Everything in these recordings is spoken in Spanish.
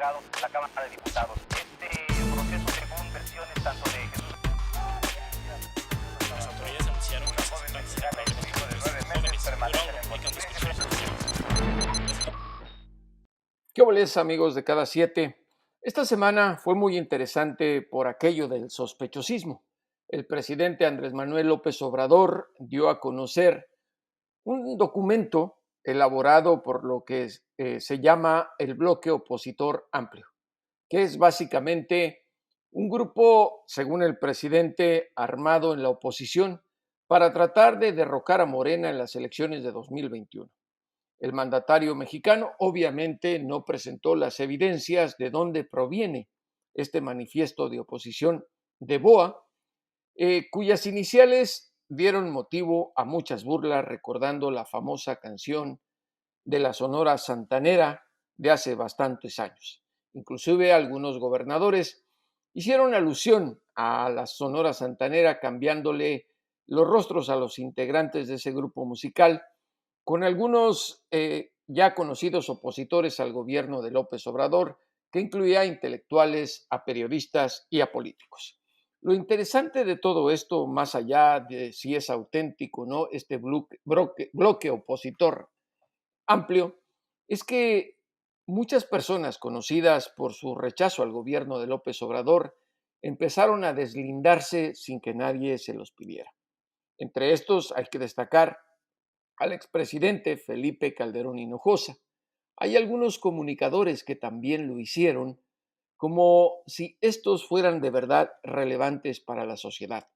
Senado, la Cámara de Diputados. Este proceso, según versiones tanto de Jesús... Las autoridades anunciaron que Una joven será mexicana y su hijo de 9 meses jóvenes permanecen duraron en publicando Guadalupe. exclusivas. ¿Qué oles, amigos de Cada Siete? Esta semana fue muy interesante por aquello del sospechosismo. El presidente Andrés Manuel López Obrador dio a conocer un documento elaborado por lo que se llama el Bloque Opositor Amplio, que es básicamente un grupo, según el presidente, armado en la oposición para tratar de derrocar a Morena en las elecciones de 2021. El mandatario mexicano obviamente no presentó las evidencias de dónde proviene este manifiesto de oposición de BOA, cuyas iniciales dieron motivo a muchas burlas, recordando la famosa canción de la Sonora Santanera de hace bastantes años. Inclusive algunos gobernadores hicieron alusión a la Sonora Santanera cambiándole los rostros a los integrantes de ese grupo musical, con algunos ya conocidos opositores al gobierno de López Obrador, que incluía a intelectuales, a periodistas y a políticos. Lo interesante de todo esto, más allá de si es auténtico o no, este bloque opositor amplio, es que muchas personas conocidas por su rechazo al gobierno de López Obrador empezaron a deslindarse sin que nadie se los pidiera. Entre estos hay que destacar al expresidente Felipe Calderón Hinojosa. Hay algunos comunicadores que también lo hicieron, como si estos fueran de verdad relevantes para la sociedad.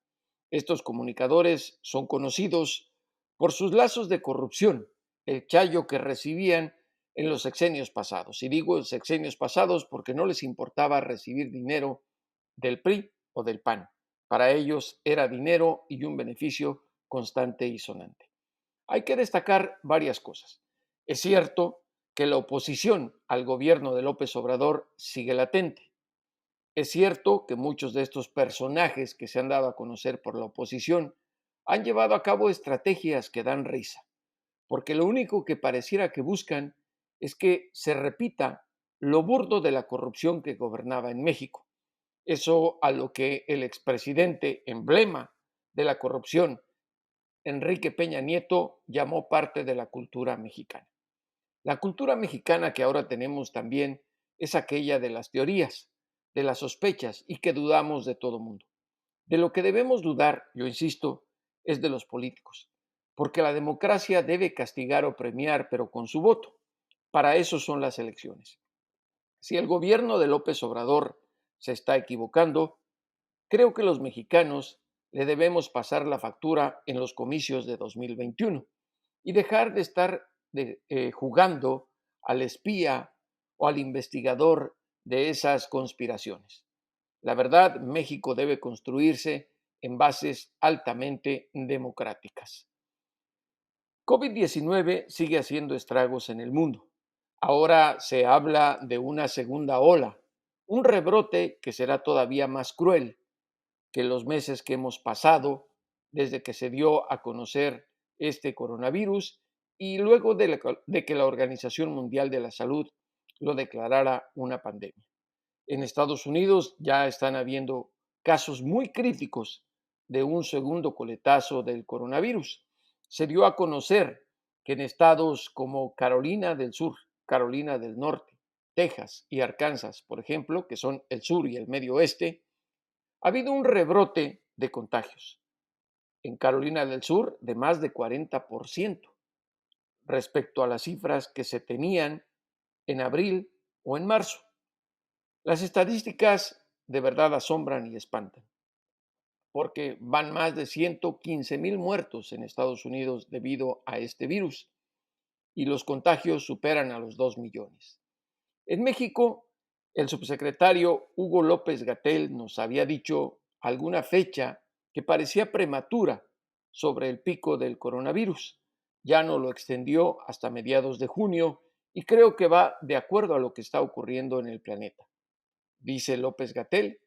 Estos comunicadores son conocidos por sus lazos de corrupción, el chayo que recibían en los sexenios pasados. Y digo sexenios pasados porque no les importaba recibir dinero del PRI o del PAN. Para ellos era dinero y un beneficio constante y sonante. Hay que destacar varias cosas. Es cierto que la oposición al gobierno de López Obrador sigue latente. Es cierto que muchos de estos personajes que se han dado a conocer por la oposición han llevado a cabo estrategias que dan risa, porque lo único que pareciera que buscan es que se repita lo burdo de la corrupción que gobernaba en México. Eso a lo que el expresidente emblema de la corrupción, Enrique Peña Nieto, llamó parte de la cultura mexicana. La cultura mexicana que ahora tenemos también es aquella de las teorías, de las sospechas y que dudamos de todo mundo. De lo que debemos dudar, yo insisto, es de los políticos, porque la democracia debe castigar o premiar, pero con su voto. Para eso son las elecciones. Si el gobierno de López Obrador se está equivocando, creo que los mexicanos le debemos pasar la factura en los comicios de 2021 y dejar de estar jugando al espía o al investigador de esas conspiraciones. La verdad, México debe construirse en bases altamente democráticas. COVID-19 sigue haciendo estragos en el mundo. Ahora se habla de una segunda ola, un rebrote que será todavía más cruel que los meses que hemos pasado desde que se dio a conocer este coronavirus y luego de que la Organización Mundial de la Salud lo declarara una pandemia. En Estados Unidos ya están habiendo casos muy críticos de un segundo coletazo del coronavirus. Se dio a conocer que en estados como Carolina del Sur, Carolina del Norte, Texas y Arkansas, por ejemplo, que son el sur y el medio oeste, ha habido un rebrote de contagios. En Carolina del Sur de más de 40% respecto a las cifras que se tenían en abril o en marzo. Las estadísticas de verdad asombran y espantan, porque van más de 115,000 muertos en Estados Unidos debido a este virus y los contagios superan a los 2 millones. En México, el subsecretario Hugo López Gatell nos había dicho alguna fecha que parecía prematura sobre el pico del coronavirus. Ya no lo extendió hasta mediados de junio y creo que va de acuerdo a lo que está ocurriendo en el planeta. Dice López Gatell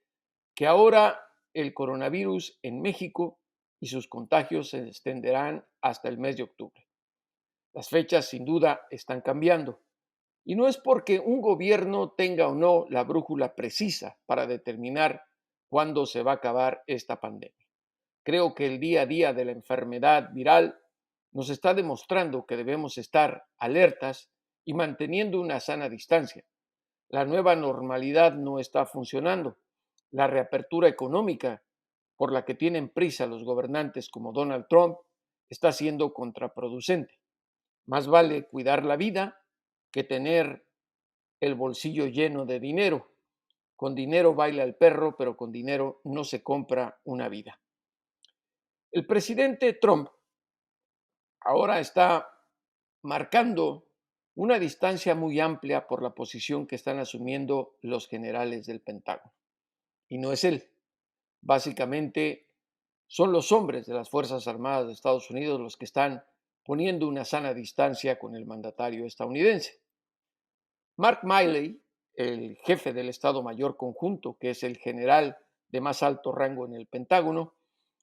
que ahora el coronavirus en México y sus contagios se extenderán hasta el mes de octubre. Las fechas sin duda están cambiando. Y no es porque un gobierno tenga o no la brújula precisa para determinar cuándo se va a acabar esta pandemia. Creo que el día a día de la enfermedad viral nos está demostrando que debemos estar alertas y manteniendo una sana distancia. La nueva normalidad no está funcionando. La reapertura económica por la que tienen prisa los gobernantes como Donald Trump está siendo contraproducente. Más vale cuidar la vida que tener el bolsillo lleno de dinero. Con dinero baila el perro, pero con dinero no se compra una vida. El presidente Trump ahora está marcando una distancia muy amplia por la posición que están asumiendo los generales del Pentágono. Y no es él. Básicamente son los hombres de las Fuerzas Armadas de Estados Unidos los que están poniendo una sana distancia con el mandatario estadounidense. Mark Milley, el jefe del Estado Mayor Conjunto, que es el general de más alto rango en el Pentágono,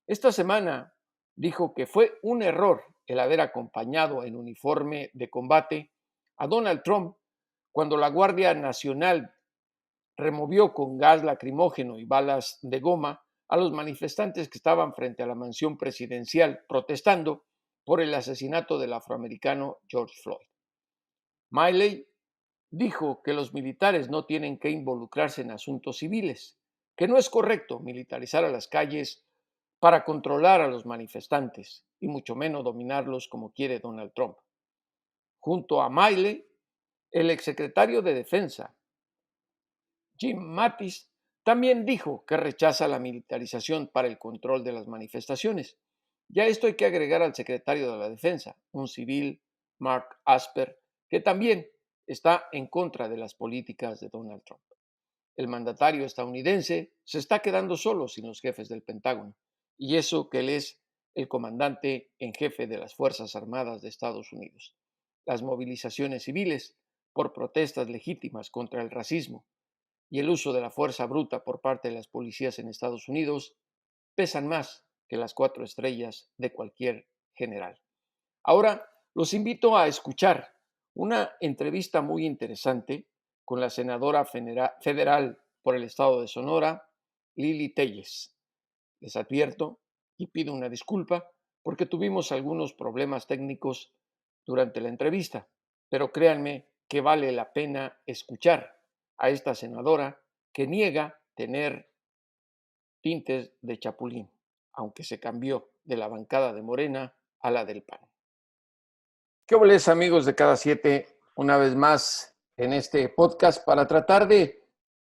esta semana dijo que fue un error el haber acompañado en uniforme de combate a Donald Trump cuando la Guardia Nacional removió con gas lacrimógeno y balas de goma a los manifestantes que estaban frente a la mansión presidencial protestando por el asesinato del afroamericano George Floyd. Milley dijo que los militares no tienen que involucrarse en asuntos civiles, que no es correcto militarizar a las calles para controlar a los manifestantes y mucho menos dominarlos como quiere Donald Trump. Junto a Milley, el exsecretario de Defensa, Jim Mattis, también dijo que rechaza la militarización para el control de las manifestaciones. Ya esto hay que agregar al secretario de la Defensa, un civil, Mark Asper, que también está en contra de las políticas de Donald Trump. El mandatario estadounidense se está quedando solo sin los jefes del Pentágono, y eso que él es el comandante en jefe de las Fuerzas Armadas de Estados Unidos. Las movilizaciones civiles por protestas legítimas contra el racismo y el uso de la fuerza bruta por parte de las policías en Estados Unidos pesan más que las 4 estrellas de cualquier general. Ahora los invito a escuchar una entrevista muy interesante con la senadora federal por el estado de Sonora, Lili Telles. Les advierto y pido una disculpa porque tuvimos algunos problemas técnicos durante la entrevista, pero créanme que vale la pena escuchar a esta senadora que niega tener tintes de chapulín, aunque se cambió de la bancada de Morena a la del PAN. ¿Qué les amigos de Cada Siete? Una vez más en este podcast para tratar de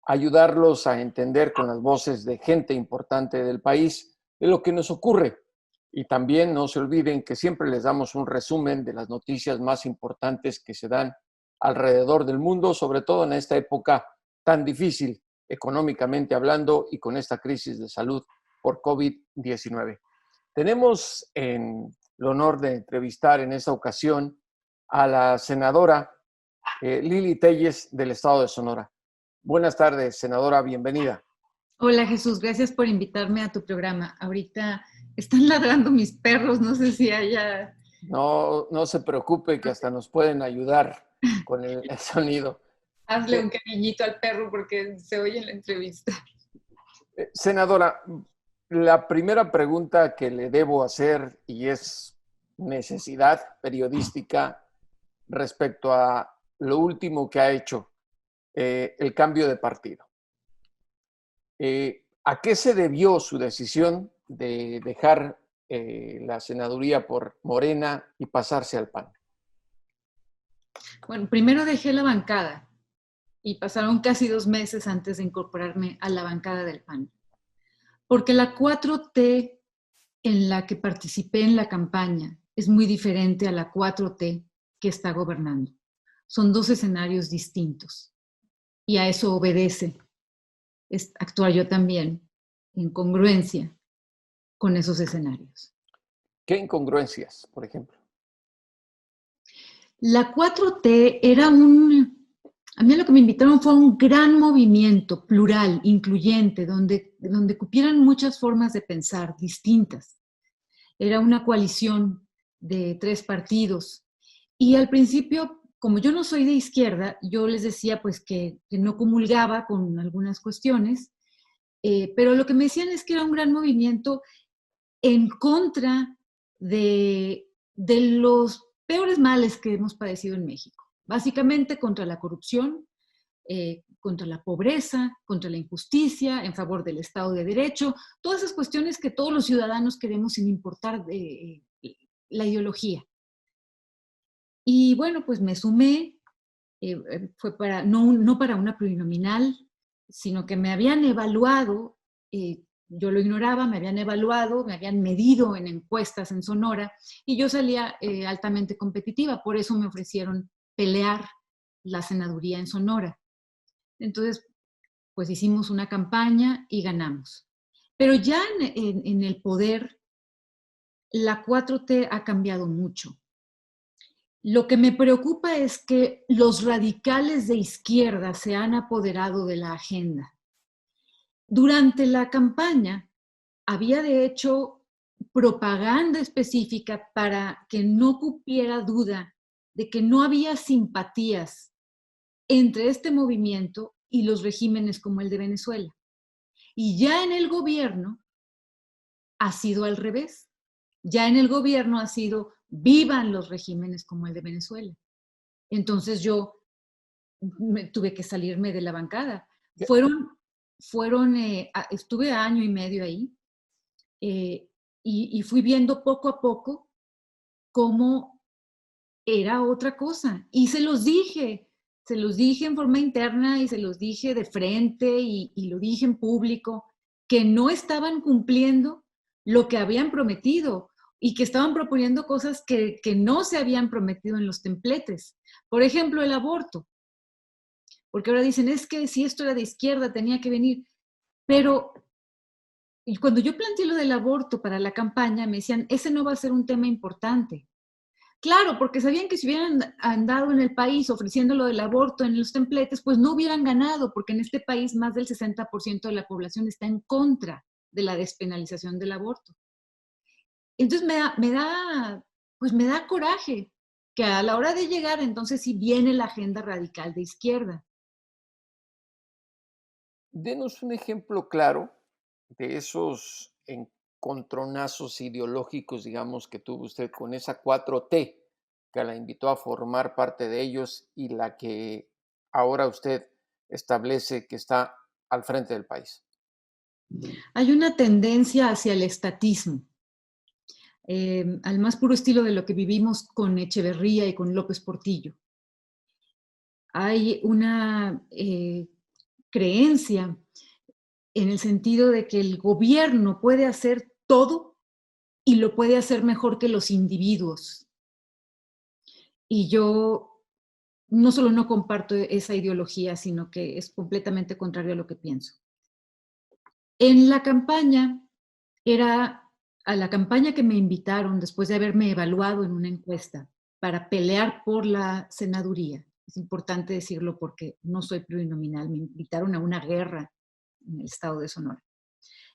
ayudarlos a entender con las voces de gente importante del país de lo que nos ocurre. Y también no se olviden que siempre les damos un resumen de las noticias más importantes que se dan alrededor del mundo, sobre todo en esta época tan difícil económicamente hablando y con esta crisis de salud por COVID-19. Tenemos el honor de entrevistar en esta ocasión a la senadora Lili Telles del estado de Sonora. Buenas tardes, senadora, bienvenida. Hola Jesús, gracias por invitarme a tu programa. Ahorita están ladrando mis perros, no sé si haya... No se preocupe que hasta nos pueden ayudar con el sonido. Hazle un cariñito al perro porque se oye en la entrevista. Senadora, la primera pregunta que le debo hacer, y es necesidad periodística respecto a lo último que ha hecho, el cambio de partido. ¿A qué se debió su decisión de dejar la senaduría por Morena y pasarse al PAN? Bueno, primero dejé la bancada y pasaron casi 2 meses antes de incorporarme a la bancada del PAN. Porque la 4T en la que participé en la campaña es muy diferente a la 4T que está gobernando. Son 2 escenarios distintos y a eso obedece actuar yo también en congruencia con esos escenarios. ¿Qué incongruencias, por ejemplo? La 4T era a mí lo que me invitaron fue un gran movimiento plural, incluyente, donde cupieran muchas formas de pensar distintas. Era una coalición de 3 partidos y al principio como yo no soy de izquierda, yo les decía pues que no comulgaba con algunas cuestiones, pero lo que me decían es que era un gran movimiento en contra de los peores males que hemos padecido en México. Básicamente contra la corrupción, contra la pobreza, contra la injusticia, en favor del Estado de Derecho, todas esas cuestiones que todos los ciudadanos queremos sin importar la ideología. Y bueno, pues me sumé, fue para, no para una plurinominal, sino que me habían evaluado, yo lo ignoraba, me habían evaluado, me habían medido en encuestas en Sonora, y yo salía altamente competitiva, por eso me ofrecieron pelear la senaduría en Sonora. Entonces, pues hicimos una campaña y ganamos. Pero ya en el poder, la 4T ha cambiado mucho. Lo que me preocupa es que los radicales de izquierda se han apoderado de la agenda. Durante la campaña había de hecho propaganda específica para que no cupiera duda de que no había simpatías entre este movimiento y los regímenes como el de Venezuela. Y ya en el gobierno ha sido al revés. Ya en el gobierno ha sido vivan los regímenes como el de Venezuela. Entonces yo tuve que salirme de la bancada. Estuve año y medio ahí y fui viendo poco a poco cómo era otra cosa. Y se los dije en forma interna y se los dije de frente y lo dije en público, que no estaban cumpliendo lo que habían prometido y que estaban proponiendo cosas que no se habían prometido en los templetes. Por ejemplo, el aborto. Porque ahora dicen, es que si esto era de izquierda tenía que venir. Pero y cuando yo planteé lo del aborto para la campaña, me decían, ese no va a ser un tema importante. Claro, porque sabían que si hubieran andado en el país ofreciendo lo del aborto en los templetes, pues no hubieran ganado, porque en este país más del 60% de la población está en contra de la despenalización del aborto. Entonces me da coraje que a la hora de llegar, entonces sí viene la agenda radical de izquierda. Denos un ejemplo claro de esos encontronazos ideológicos, digamos, que tuvo usted con esa 4T, que la invitó a formar parte de ellos y la que ahora usted establece que está al frente del país. Hay una tendencia hacia el estatismo, al más puro estilo de lo que vivimos con Echeverría y con López Portillo. Hay una creencia en el sentido de que el gobierno puede hacer todo y lo puede hacer mejor que los individuos. Y yo no solo no comparto esa ideología, sino que es completamente contrario a lo que pienso. En la campaña, a la campaña que me invitaron después de haberme evaluado en una encuesta para pelear por la senaduría. Es importante decirlo porque no soy plurinominal, me invitaron a una guerra en el estado de Sonora.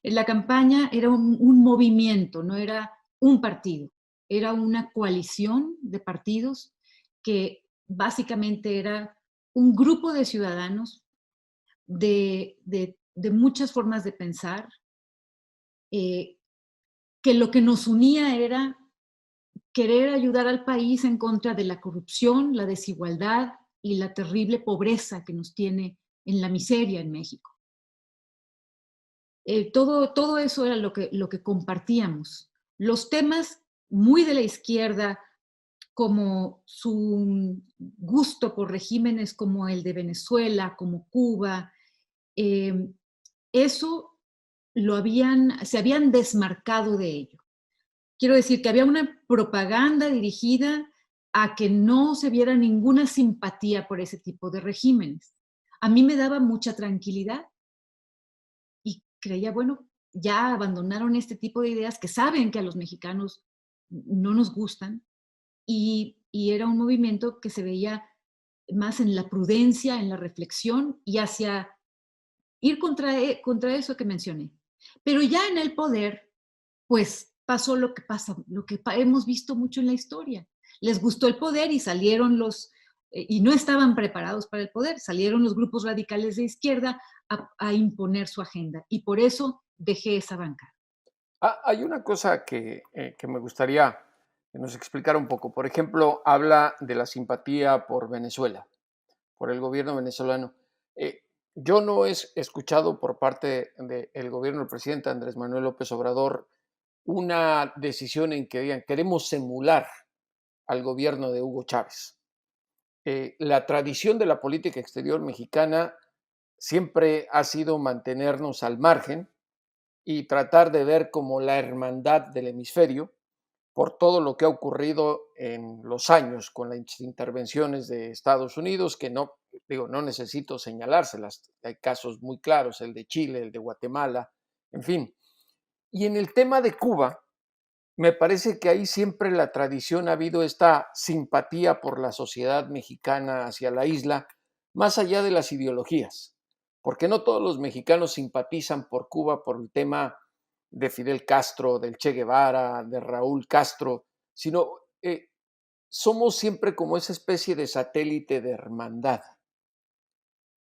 En la campaña era un movimiento, no era un partido, era una coalición de partidos que básicamente era un grupo de ciudadanos de muchas formas de pensar, que lo que nos unía era querer ayudar al país en contra de la corrupción, la desigualdad y la terrible pobreza que nos tiene en la miseria en México. Todo eso era lo que compartíamos. Los temas muy de la izquierda, como su gusto por regímenes como el de Venezuela, como Cuba, eso se habían desmarcado de ello. Quiero decir que había una propaganda dirigida a que no se viera ninguna simpatía por ese tipo de regímenes. A mí me daba mucha tranquilidad y creía, bueno, ya abandonaron este tipo de ideas que saben que a los mexicanos no nos gustan y era un movimiento que se veía más en la prudencia, en la reflexión y hacia ir contra eso que mencioné. Pero ya en el poder, pues pasó lo que pasa, lo que hemos visto mucho en la historia. Les gustó el poder y salieron y no estaban preparados para el poder. Salieron los grupos radicales de izquierda a imponer su agenda y por eso dejé esa bancada. Hay una cosa que me gustaría que nos explicara un poco. Por ejemplo, habla de la simpatía por Venezuela, por el gobierno venezolano. Eh, yo no he escuchado por parte del gobierno del presidente Andrés Manuel López Obrador una decisión en que digan queremos emular al gobierno de Hugo Chávez. La tradición de la política exterior mexicana siempre ha sido mantenernos al margen y tratar de ver como la hermandad del hemisferio por todo lo que ha ocurrido en los años con las intervenciones de Estados Unidos, que no, digo, no necesito señalárselas, hay casos muy claros, el de Chile, el de Guatemala, en fin. Y en el tema de Cuba, me parece que ahí siempre la tradición ha habido esta simpatía por la sociedad mexicana hacia la isla, más allá de las ideologías, porque no todos los mexicanos simpatizan por Cuba por el tema de Fidel Castro, del Che Guevara, de Raúl Castro, sino somos siempre como esa especie de satélite de hermandad.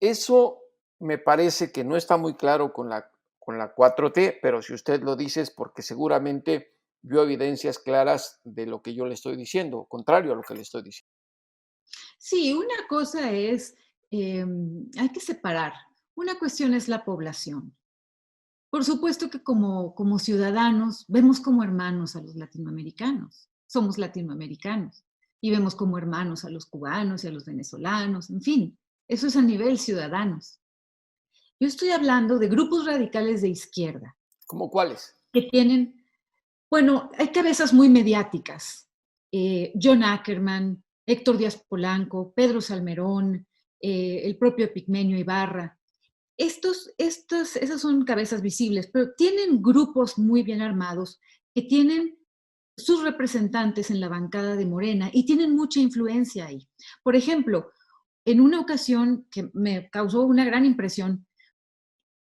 Eso me parece que no está muy claro con la 4T, pero si usted lo dice es porque seguramente vio evidencias claras de lo que yo le estoy diciendo, contrario a lo que le estoy diciendo. Sí, una cosa es, hay que separar. Una cuestión es la población. Por supuesto que como ciudadanos vemos como hermanos a los latinoamericanos. Somos latinoamericanos y vemos como hermanos a los cubanos y a los venezolanos, en fin, eso es a nivel ciudadanos. Yo estoy hablando de grupos radicales de izquierda ¿Cómo cuáles? que tienen, bueno, hay cabezas muy mediáticas. John Ackerman, Héctor Díaz Polanco, Pedro Salmerón, el propio Epigmenio Ibarra. Esas son cabezas visibles, pero tienen grupos muy bien armados que tienen sus representantes en la bancada de Morena y tienen mucha influencia ahí. Por ejemplo, en una ocasión que me causó una gran impresión,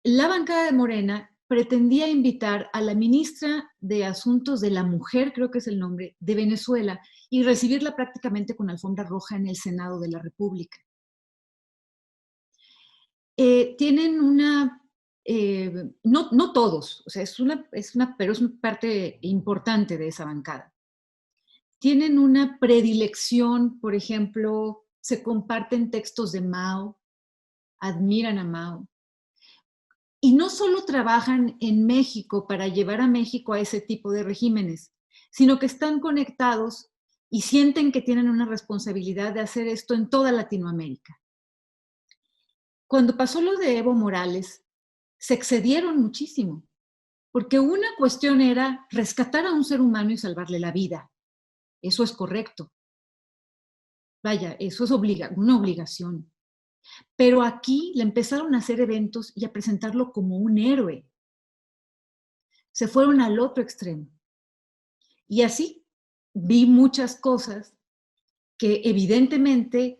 la bancada de Morena pretendía invitar a la ministra de Asuntos de la Mujer, creo que es el nombre, de Venezuela, y recibirla prácticamente con alfombra roja en el Senado de la República. Tienen una, no todos, o sea, pero es una parte importante de esa bancada. Tienen una predilección, por ejemplo, se comparten textos de Mao, admiran a Mao. Y no solo trabajan en México para llevar a México a ese tipo de regímenes, sino que están conectados y sienten que tienen una responsabilidad de hacer esto en toda Latinoamérica. Cuando pasó lo de Evo Morales, se excedieron muchísimo, porque una cuestión era rescatar a un ser humano y salvarle la vida. Eso es correcto. Vaya, eso es una obligación. Pero aquí le empezaron a hacer eventos y a presentarlo como un héroe. Se fueron al otro extremo. Y así vi muchas cosas que evidentemente,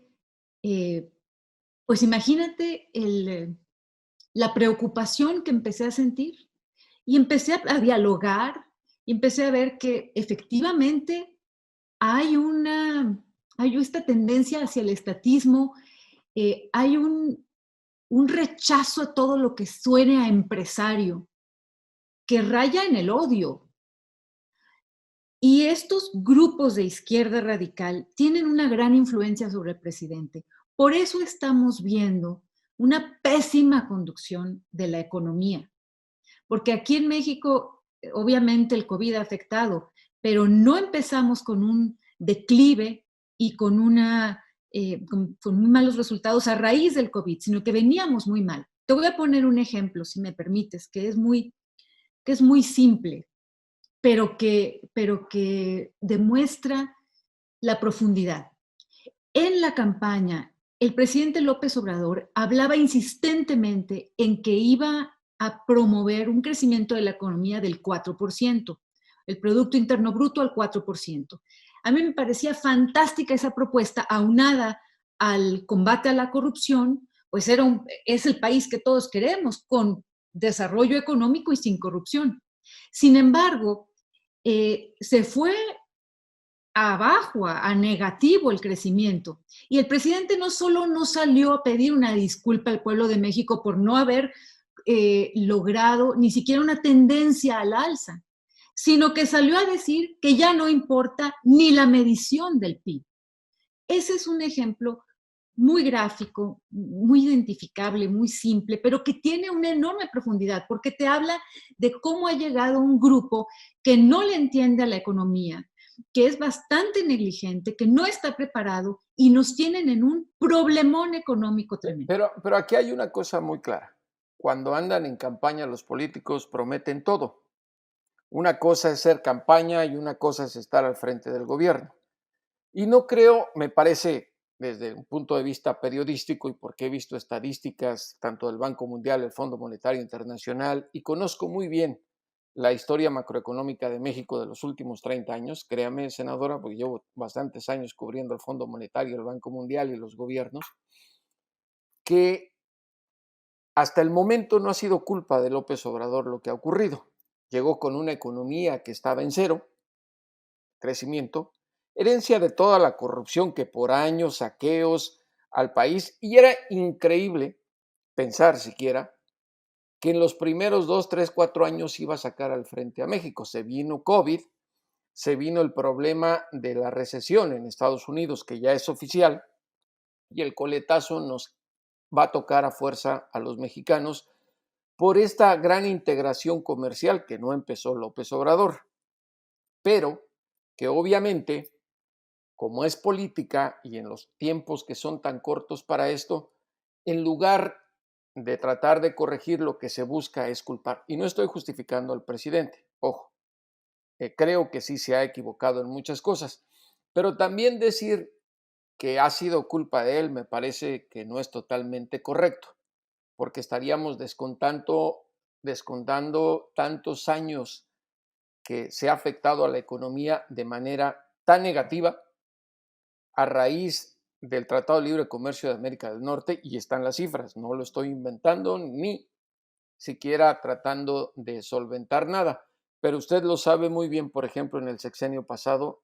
pues imagínate la preocupación que empecé a sentir y empecé a dialogar y empecé a ver que efectivamente hay esta tendencia hacia el estatismo, hay un rechazo a todo lo que suene a empresario, que raya en el odio. Y estos grupos de izquierda radical tienen una gran influencia sobre el presidente. Por eso estamos viendo una pésima conducción de la economía. Porque aquí en México, obviamente el COVID ha afectado, pero no empezamos con un declive y con muy malos resultados a raíz del COVID, sino que veníamos muy mal. Te voy a poner un ejemplo, si me permites, que es muy simple, pero que demuestra la profundidad. En la campaña, el presidente López Obrador hablaba insistentemente en que iba a promover un crecimiento de la economía del 4%, el Producto Interno Bruto al 4%. A mí me parecía fantástica esa propuesta, aunada al combate a la corrupción, pues es el país que todos queremos, con desarrollo económico y sin corrupción. Sin embargo, se fue abajo, a negativo el crecimiento. Y el presidente no solo no salió a pedir una disculpa al pueblo de México por no haber logrado ni siquiera una tendencia al alza, sino que salió a decir que ya no importa ni la medición del PIB. Ese es un ejemplo muy gráfico, muy identificable, muy simple, pero que tiene una enorme profundidad, porque te habla de cómo ha llegado un grupo que no le entiende a la economía, que es bastante negligente, que no está preparado y nos tienen en un problemón económico tremendo. Pero aquí hay una cosa muy clara. Cuando andan en campaña los políticos prometen todo. Una cosa es ser campaña y una cosa es estar al frente del gobierno. Y no creo, me parece, desde un punto de vista periodístico y porque he visto estadísticas tanto del Banco Mundial, el Fondo Monetario Internacional, y conozco muy bien la historia macroeconómica de México de los últimos 30 años, créame, senadora, porque llevo bastantes años cubriendo el Fondo Monetario, el Banco Mundial y los gobiernos, que hasta el momento no ha sido culpa de López Obrador lo que ha ocurrido. Llegó con una economía que estaba en cero, crecimiento, herencia de toda la corrupción que por años, saqueos al país, y era increíble pensar siquiera que en los primeros 2, 3, 4 años iba a sacar al frente a México. Se vino COVID, se vino el problema de la recesión en Estados Unidos, que ya es oficial, y el coletazo nos va a tocar a fuerza a los mexicanos por esta gran integración comercial que no empezó López Obrador, pero que obviamente, como es política y en los tiempos que son tan cortos para esto, en lugar de tratar de corregir, lo que se busca es culpar. Y no estoy justificando al presidente, ojo, creo que sí se ha equivocado en muchas cosas, pero también decir que ha sido culpa de él me parece que no es totalmente correcto, porque estaríamos descontando tantos años que se ha afectado a la economía de manera tan negativa a raíz del Tratado de Libre Comercio de América del Norte, y están las cifras, no lo estoy inventando ni siquiera tratando de solventar nada, pero usted lo sabe muy bien, por ejemplo, en el sexenio pasado,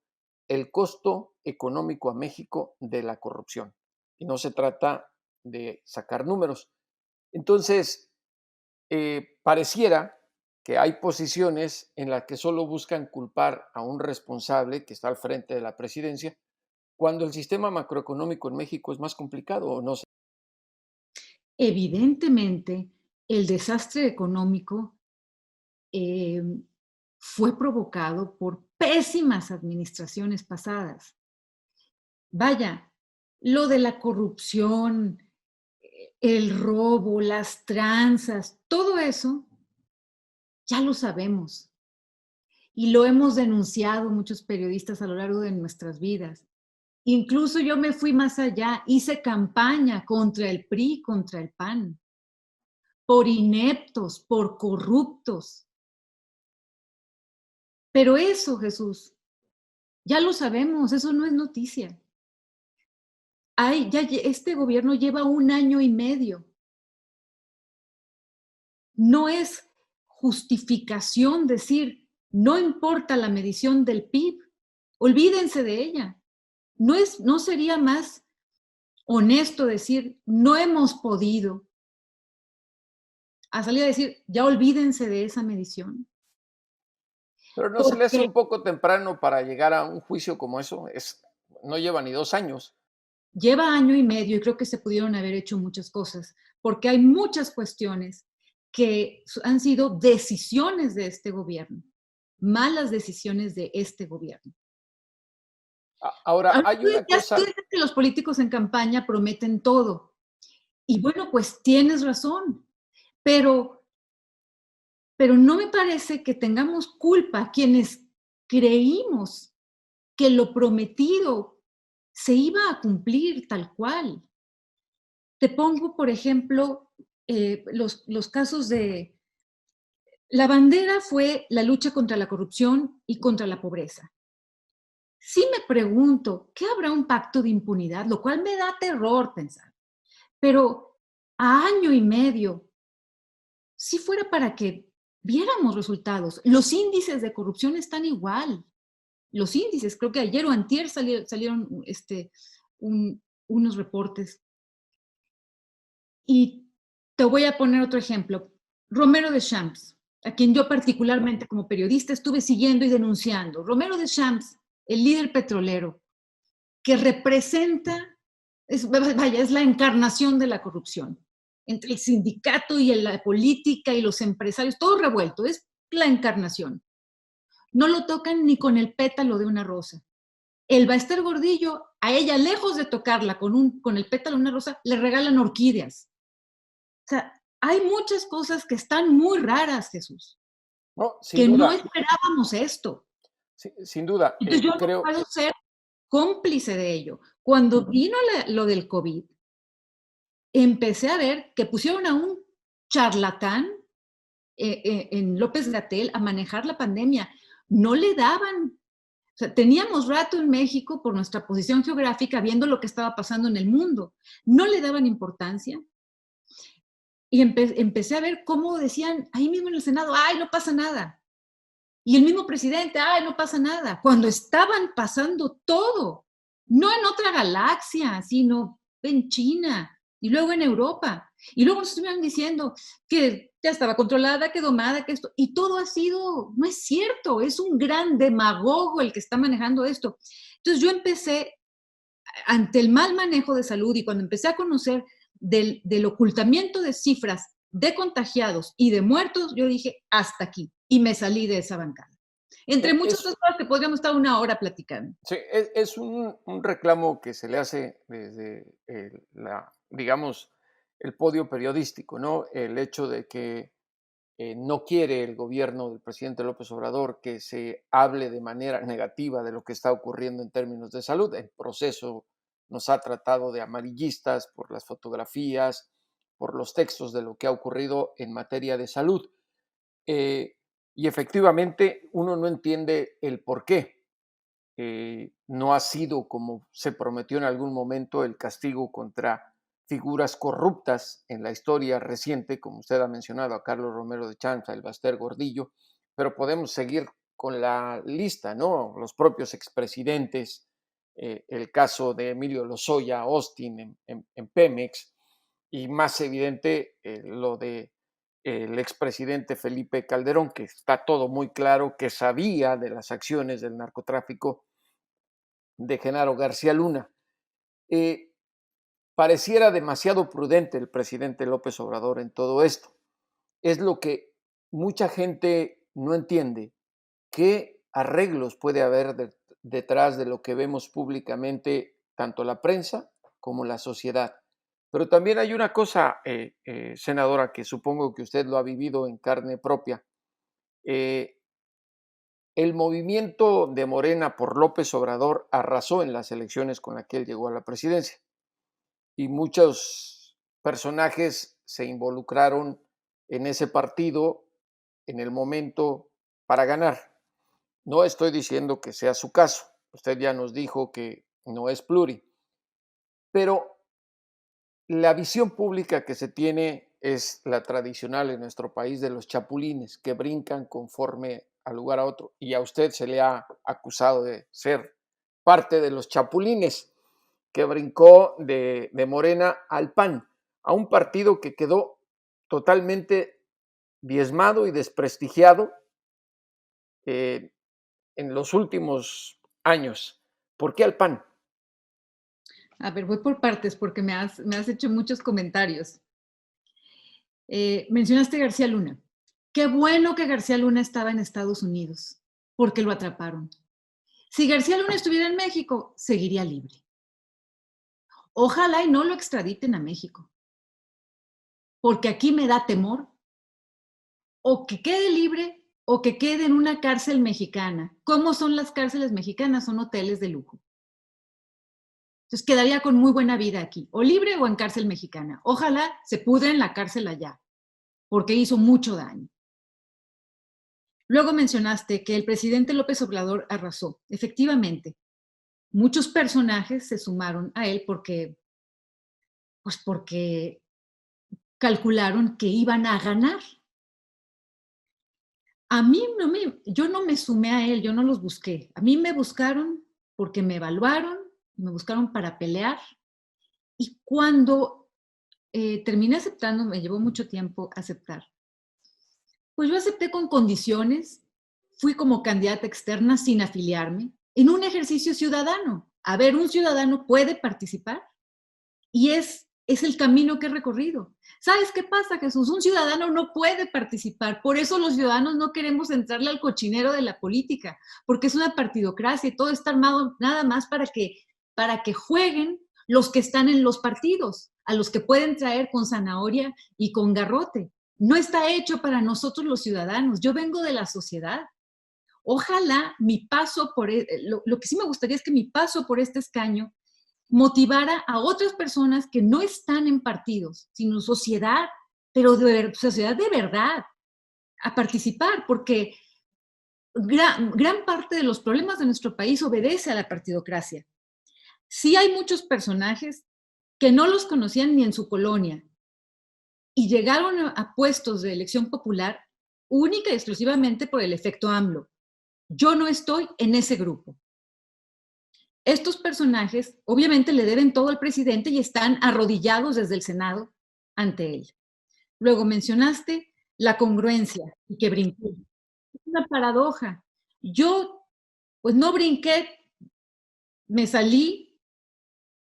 el costo económico a México de la corrupción. Y no se trata de sacar números. Entonces, pareciera que hay posiciones en las que solo buscan culpar a un responsable que está al frente de la presidencia, cuando el sistema macroeconómico en México es más complicado, ¿o no? Evidentemente, el desastre económico fue provocado por pésimas administraciones pasadas. Vaya, lo de la corrupción, el robo, las tranzas, todo eso ya lo sabemos y lo hemos denunciado muchos periodistas a lo largo de nuestras vidas. Incluso yo me fui más allá, hice campaña contra el PRI, contra el PAN, por ineptos, por corruptos. Pero eso, Jesús, ya lo sabemos, eso no es noticia. Este gobierno lleva 1 año y medio. No es justificación decir, no importa la medición del PIB, olvídense de ella. No sería más honesto decir, no hemos podido, a salir a decir, ya olvídense de esa medición. Pero no se le hace un poco temprano para llegar a un juicio como eso, no lleva ni 2 años. Lleva 1 año y medio y creo que se pudieron haber hecho muchas cosas, porque hay muchas cuestiones que han sido decisiones de este gobierno, malas decisiones de este gobierno. Ahora, hay una cosa. Ya sé que los políticos en campaña prometen todo. Y bueno, pues tienes razón, pero no me parece que tengamos culpa quienes creímos que lo prometido se iba a cumplir tal cual. Te pongo, por ejemplo, los casos de... La bandera fue la lucha contra la corrupción y contra la pobreza. Sí me pregunto, ¿qué habrá un pacto de impunidad? Lo cual me da terror pensar. Pero a 1 año y medio, si fuera para que viéramos resultados, los índices de corrupción están igual. los índices. Creo que ayer o antier salieron unos reportes. Y te voy a poner otro ejemplo. Romero Deschamps, a quien yo particularmente como periodista estuve siguiendo y denunciando. Romero Deschamps, el líder petrolero, que representa, es la encarnación de la corrupción. Entre el sindicato y la política y los empresarios, todo revuelto, es la encarnación. No lo tocan ni con el pétalo de una rosa. El Baester Gordillo, a ella, lejos de tocarla con el pétalo de una rosa, le regalan orquídeas. O sea, hay muchas cosas que están muy raras, Jesús, No, sin que no duda, esperábamos esto. sin duda. Entonces yo no Creo, puedo ser cómplice de ello. Cuando vino lo del COVID, empecé a ver que pusieron a un charlatán en López-Gatell a manejar la pandemia. No le daban, o sea, teníamos rato en México por nuestra posición geográfica viendo lo que estaba pasando en el mundo. No le daban importancia. Y empecé a ver cómo decían ahí mismo en el Senado, ay, no pasa nada. Y el mismo presidente, ay, no pasa nada. Cuando estaban pasando todo, no en otra galaxia, sino en China y luego en Europa. Y luego nos estuvieron diciendo que ya estaba controlada, que domada, que esto. Y todo ha sido, no es cierto, es un gran demagogo el que está manejando esto. Entonces yo empecé, ante el mal manejo de salud y cuando empecé a conocer del ocultamiento de cifras de contagiados y de muertos, yo dije, hasta aquí. Y me salí de esa bancada. Entre muchas otras cosas que podríamos estar una hora platicando. sí, es un reclamo que se le hace desde digamos, el podio periodístico, ¿no? El hecho de que no quiere el gobierno del presidente López Obrador que se hable de manera negativa de lo que está ocurriendo en términos de salud. El proceso nos ha tratado de amarillistas por las fotografías, por los textos de lo que ha ocurrido en materia de salud. Y efectivamente uno no entiende el por qué. No ha sido, como se prometió en algún momento, el castigo contra figuras corruptas en la historia reciente, como usted ha mencionado, a Carlos Romero de Champs, a el Baster Gordillo, pero podemos seguir con la lista, ¿no? Los propios expresidentes, el caso de Emilio Lozoya Austin en Pemex, y más evidente lo de el expresidente Felipe Calderón, que está todo muy claro que sabía de las acciones del narcotráfico de Genaro García Luna. Pareciera demasiado prudente el presidente López Obrador en todo esto. Es lo que mucha gente no entiende. ¿Qué arreglos puede haber detrás de lo que vemos públicamente tanto la prensa como la sociedad? Pero también hay una cosa, senadora, que supongo que usted lo ha vivido en carne propia. El movimiento de Morena por López Obrador arrasó en las elecciones con las que él llegó a la presidencia y muchos personajes se involucraron en ese partido en el momento para ganar. No estoy diciendo que sea su caso, usted ya nos dijo que no es pluri, pero la visión pública que se tiene es la tradicional en nuestro país de los chapulines que brincan conforme al lugar a otro. Y a usted se le ha acusado de ser parte de los chapulines que brincó de Morena al PAN, a un partido que quedó totalmente diezmado y desprestigiado en los últimos años. ¿Por qué al PAN? A ver, voy por partes porque me has hecho muchos comentarios. Mencionaste García Luna. Qué bueno que García Luna estaba en Estados Unidos, porque lo atraparon. Si García Luna estuviera en México, seguiría libre. Ojalá y no lo extraditen a México, porque aquí me da temor o que quede libre o que quede en una cárcel mexicana. ¿Cómo son las cárceles mexicanas? Son hoteles de lujo. Entonces quedaría con muy buena vida aquí, o libre o en cárcel mexicana. Ojalá se pudre en la cárcel allá, porque hizo mucho daño. Luego mencionaste que el presidente López Obrador arrasó. Efectivamente, muchos personajes se sumaron a él porque calcularon que iban a ganar. yo no me sumé a él, yo no los busqué. A mí me buscaron porque me evaluaron, me buscaron para pelear. Y cuando terminé aceptando, me llevó mucho tiempo aceptar. Pues yo acepté con condiciones, fui como candidata externa sin afiliarme, en un ejercicio ciudadano. A ver, un ciudadano puede participar y es el camino que he recorrido. ¿Sabes qué pasa, Jesús? Un ciudadano no puede participar. Por eso los ciudadanos no queremos entrarle al cochinero de la política, porque es una partidocracia y todo está armado nada más para que jueguen los que están en los partidos, a los que pueden traer con zanahoria y con garrote. No está hecho para nosotros los ciudadanos. Yo vengo de la sociedad. Ojalá mi paso por, lo que sí me gustaría es que mi paso por este escaño motivara a otras personas que no están en partidos, sino sociedad, pero sociedad de verdad, a participar, porque gran parte de los problemas de nuestro país obedece a la partidocracia. Sí hay muchos personajes que no los conocían ni en su colonia y llegaron a puestos de elección popular única y exclusivamente por el efecto AMLO. Yo no estoy en ese grupo. Estos personajes obviamente le deben todo al presidente y están arrodillados desde el Senado ante él. Luego mencionaste la congruencia y que brinqué. Es una paradoja. Yo, pues no brinqué,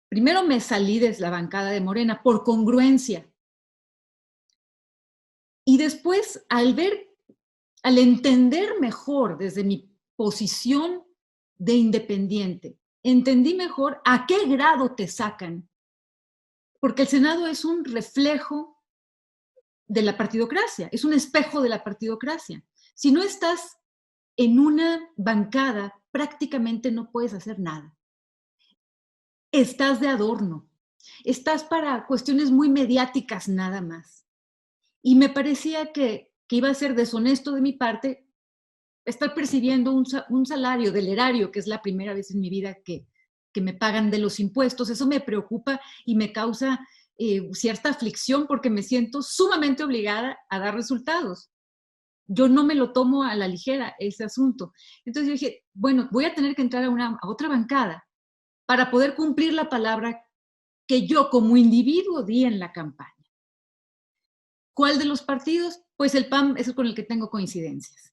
primero me salí de la bancada de Morena por congruencia. Y después, al entender mejor desde mi posición de independiente, entendí mejor a qué grado te sacan, porque el Senado es un reflejo de la partidocracia, es un espejo de la partidocracia. Si no estás en una bancada, prácticamente no puedes hacer nada. Estás de adorno, estás para cuestiones muy mediáticas nada más. Y me parecía que iba a ser deshonesto de mi parte estar percibiendo un salario del erario, que es la primera vez en mi vida que me pagan de los impuestos. Eso me preocupa y me causa cierta aflicción porque me siento sumamente obligada a dar resultados. Yo no me lo tomo a la ligera ese asunto. Entonces yo dije, bueno, voy a tener que entrar a otra bancada para poder cumplir la palabra que yo como individuo di en la campaña. ¿Cuál de los partidos? Pues el PAN es el con el que tengo coincidencias.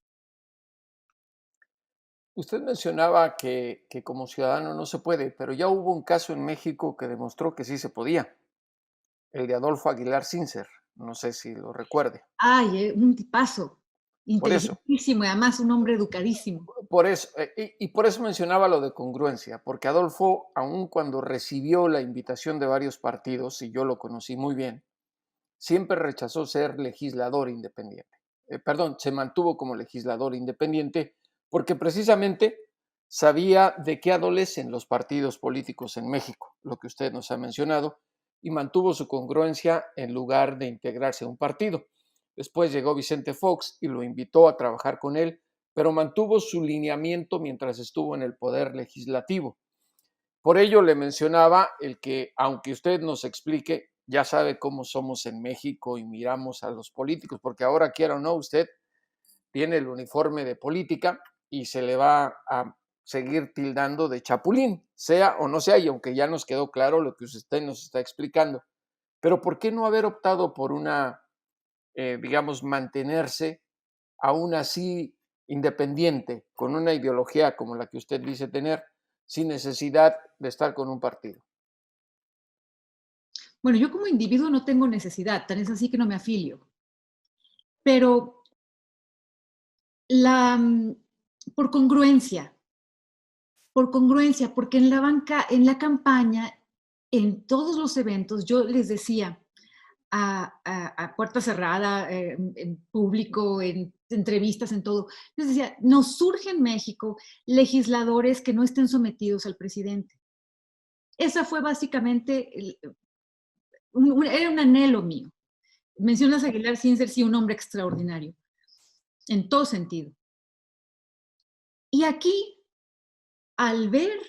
Usted mencionaba que como ciudadano no se puede, pero ya hubo un caso en México que demostró que sí se podía, el de Adolfo Aguilar Sincer, no sé si lo recuerde. Ay, un tipazo, Por eso, inteligentísimo y además un hombre educadísimo. por eso mencionaba lo de congruencia, porque Adolfo, aun cuando recibió la invitación de varios partidos, y yo lo conocí muy bien, siempre rechazó ser legislador independiente. Se mantuvo como legislador independiente porque precisamente sabía de qué adolecen los partidos políticos en México, lo que usted nos ha mencionado, y mantuvo su congruencia en lugar de integrarse a un partido. Después llegó Vicente Fox y lo invitó a trabajar con él, pero mantuvo su lineamiento mientras estuvo en el poder legislativo. Por ello le mencionaba el que, aunque usted nos explique, ya sabe cómo somos en México y miramos a los políticos, porque ahora, quiera o no, usted tiene el uniforme de política y se le va a seguir tildando de chapulín, sea o no sea, y aunque ya nos quedó claro lo que usted nos está explicando. Pero ¿por qué no haber optado por mantenerse aún así independiente, con una ideología como la que usted dice tener, sin necesidad de estar con un partido? Bueno, yo como individuo no tengo necesidad, tan es así que no me afilio. Pero por congruencia, porque en la campaña, en todos los eventos, yo les decía a puerta cerrada, en público, en entrevistas, en todo, les decía, nos surge en México legisladores que no estén sometidos al presidente. Esa fue básicamente, era un anhelo mío. Mencionas a Aguilar Sincer, sí, un hombre extraordinario, en todo sentido. Y aquí, al ver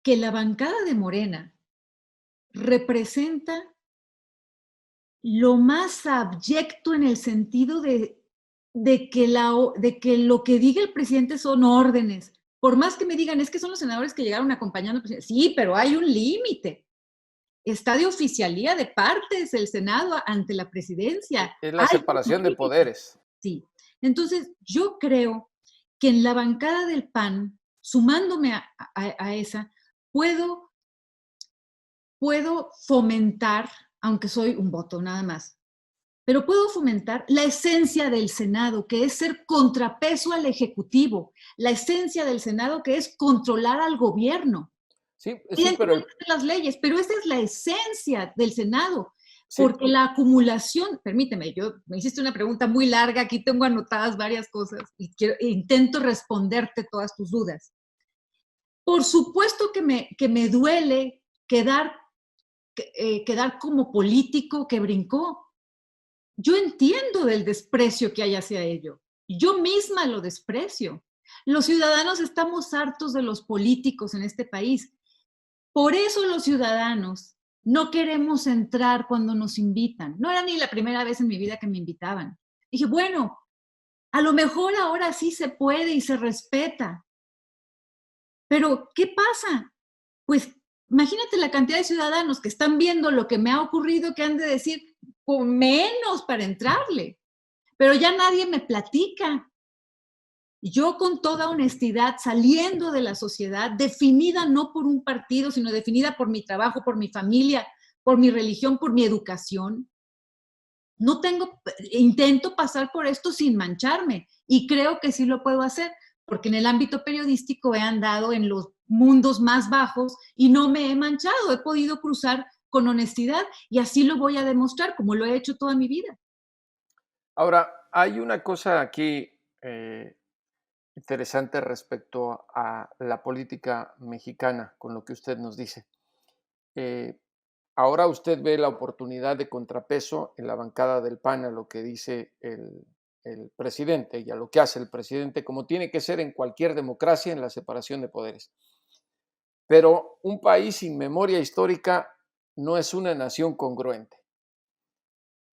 que la bancada de Morena representa lo más abyecto en el sentido de de que lo que diga el presidente son órdenes. Por más que me digan, es que son los senadores que llegaron acompañando al presidente. Sí, pero hay un límite. Está de oficialía de partes el Senado ante la presidencia. Es la Hay separación un de límite. poderes. Sí. Entonces, yo creo que en la bancada del PAN, sumándome a esa, puedo fomentar, aunque soy un voto nada más, pero puedo fomentar la esencia del Senado, que es ser contrapeso al Ejecutivo, la esencia del Senado, que es controlar al gobierno. Sí, pero Evidentemente las leyes, pero esa es la esencia del Senado, sí, porque la acumulación, permíteme, me hiciste una pregunta muy larga, aquí tengo anotadas varias cosas y intento responderte todas tus dudas. Por supuesto que me duele quedar como político que brincó. Yo entiendo del desprecio que hay hacia ello. Yo misma lo desprecio. Los ciudadanos estamos hartos de los políticos en este país. Por eso los ciudadanos no queremos entrar cuando nos invitan. No era ni la primera vez en mi vida que me invitaban. Dije, bueno, a lo mejor ahora sí se puede y se respeta. Pero, ¿qué pasa? Pues imagínate la cantidad de ciudadanos que están viendo lo que me ha ocurrido, que han de decir, con menos para entrarle. Pero ya nadie me platica. Yo con toda honestidad, saliendo de la sociedad, definida no por un partido, sino definida por mi trabajo, por mi familia, por mi religión, por mi educación, intento pasar por esto sin mancharme y creo que sí lo puedo hacer, porque en el ámbito periodístico he andado en los mundos más bajos y no me he manchado, he podido cruzar con honestidad y así lo voy a demostrar, como lo he hecho toda mi vida. Ahora, hay una cosa aquí interesante respecto a la política mexicana, con lo que usted nos dice. Ahora usted ve la oportunidad de contrapeso en la bancada del PAN a lo que dice el presidente y a lo que hace el presidente, como tiene que ser en cualquier democracia en la separación de poderes. Pero un país sin memoria histórica no es una nación congruente.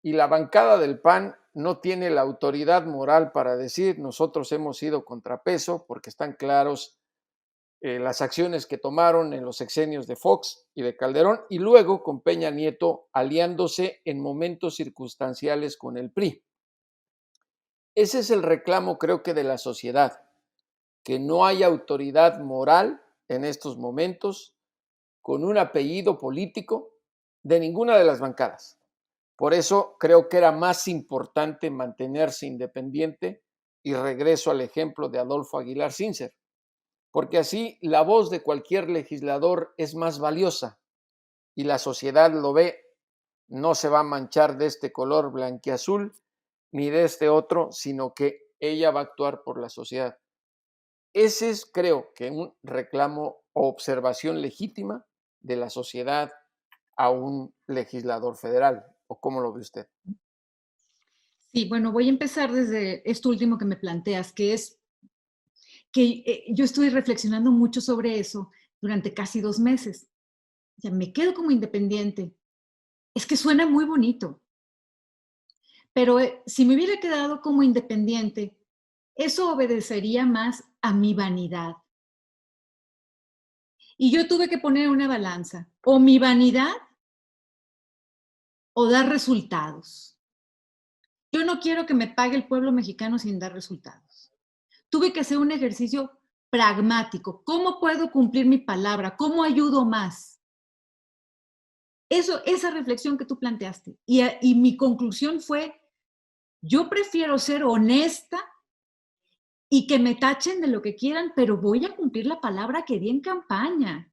Y la bancada del PAN no tiene la autoridad moral para decir nosotros hemos sido contrapeso porque están claros las acciones que tomaron en los sexenios de Fox y de Calderón y luego con Peña Nieto aliándose en momentos circunstanciales con el PRI. Ese es el reclamo, creo que, de la sociedad, que no hay autoridad moral en estos momentos con un apellido político de ninguna de las bancadas. Por eso creo que era más importante mantenerse independiente y regreso al ejemplo de Adolfo Aguilar Sincer, porque así la voz de cualquier legislador es más valiosa y la sociedad lo ve, no se va a manchar de este color blanquiazul ni de este otro, sino que ella va a actuar por la sociedad. Ese es, creo que, un reclamo o observación legítima de la sociedad a un legislador federal. ¿O cómo lo ve usted? Sí, bueno, voy a empezar desde esto último que me planteas, que es que yo estuve reflexionando mucho sobre eso durante casi 2 meses. O sea, me quedo como independiente. Es que suena muy bonito, pero si me hubiera quedado como independiente, eso obedecería más a mi vanidad. Y yo tuve que poner una balanza, o mi vanidad o dar resultados. Yo no quiero que me pague el pueblo mexicano sin dar resultados. Tuve que hacer un ejercicio pragmático. ¿Cómo puedo cumplir mi palabra? ¿Cómo ayudo más? Esa reflexión que tú planteaste. Y mi conclusión fue, yo prefiero ser honesta y que me tachen de lo que quieran, pero voy a cumplir la palabra que di en campaña.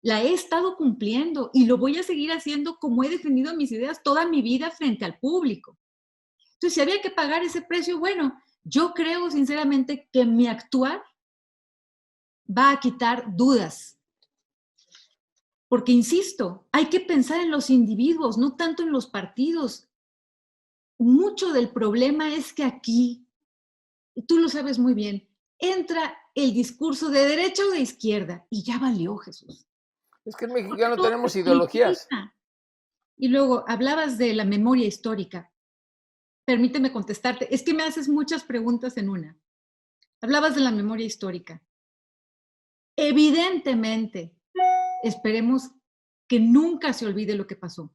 La he estado cumpliendo y lo voy a seguir haciendo como he defendido mis ideas toda mi vida frente al público. Entonces, si había que pagar ese precio, bueno, yo creo sinceramente que mi actuar va a quitar dudas. Porque, insisto, hay que pensar en los individuos, no tanto en los partidos. Mucho del problema es que aquí, y tú lo sabes muy bien, entra el discurso de derecha o de izquierda y ya valió, Jesús. Es que en México no tenemos ideologías. Y luego hablabas de la memoria histórica. permíteme contestarte. Es que me haces muchas preguntas en una. Hablabas de la memoria histórica. Evidentemente, esperemos que nunca se olvide lo que pasó,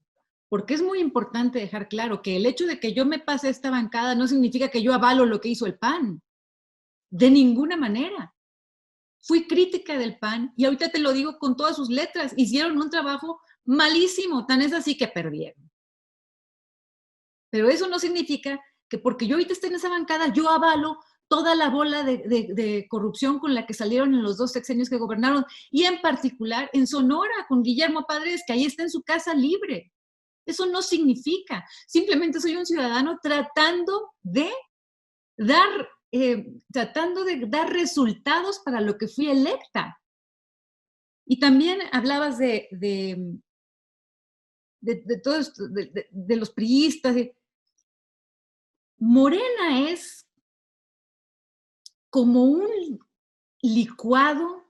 porque es muy importante dejar claro que el hecho de que yo me pase esta bancada no significa que yo avalo lo que hizo el PAN, de ninguna manera. Fui crítica del PAN y ahorita te lo digo con todas sus letras, hicieron un trabajo malísimo, tan es así que perdieron. Pero eso no significa que porque yo ahorita esté en esa bancada, yo avalo toda la bola de corrupción con la que salieron en los 2 sexenios que gobernaron, y en particular en Sonora, con Guillermo Padres, que ahí está en su casa libre. Eso no significa. Simplemente soy un ciudadano dar, tratando de dar resultados para lo que fui electa. Y también hablabas de todo esto, de los priistas. Morena es como un licuado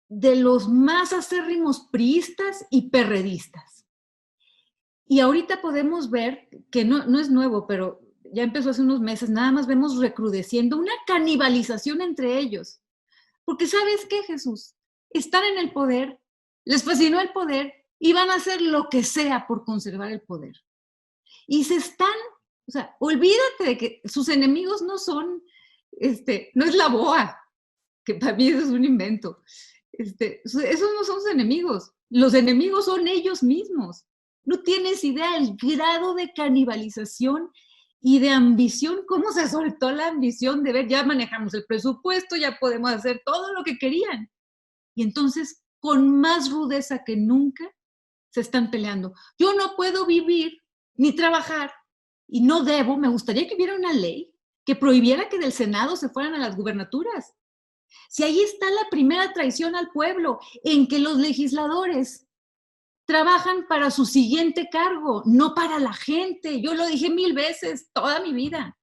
de los más acérrimos priistas y perredistas. Y ahorita podemos ver que no es nuevo, pero ya empezó hace unos meses, nada más vemos recrudeciendo una canibalización entre ellos. Porque ¿sabes qué, Jesús? Están en el poder, les fascinó el poder y van a hacer lo que sea por conservar el poder. Y o sea, olvídate de que sus enemigos no son, no es la BOA, que para mí eso es un invento. Esos no son sus enemigos, los enemigos son ellos mismos. No tienes idea del grado de canibalización y de ambición, cómo se soltó la ambición de ver, ya manejamos el presupuesto, ya podemos hacer todo lo que querían. Y entonces, con más rudeza que nunca, se están peleando. Yo no puedo vivir ni trabajar y no debo, me gustaría que hubiera una ley que prohibiera que del Senado se fueran a las gubernaturas. Si ahí está la primera traición al pueblo, en que los legisladores trabajan para su siguiente cargo, no para la gente. Yo lo dije 1000 veces toda mi vida.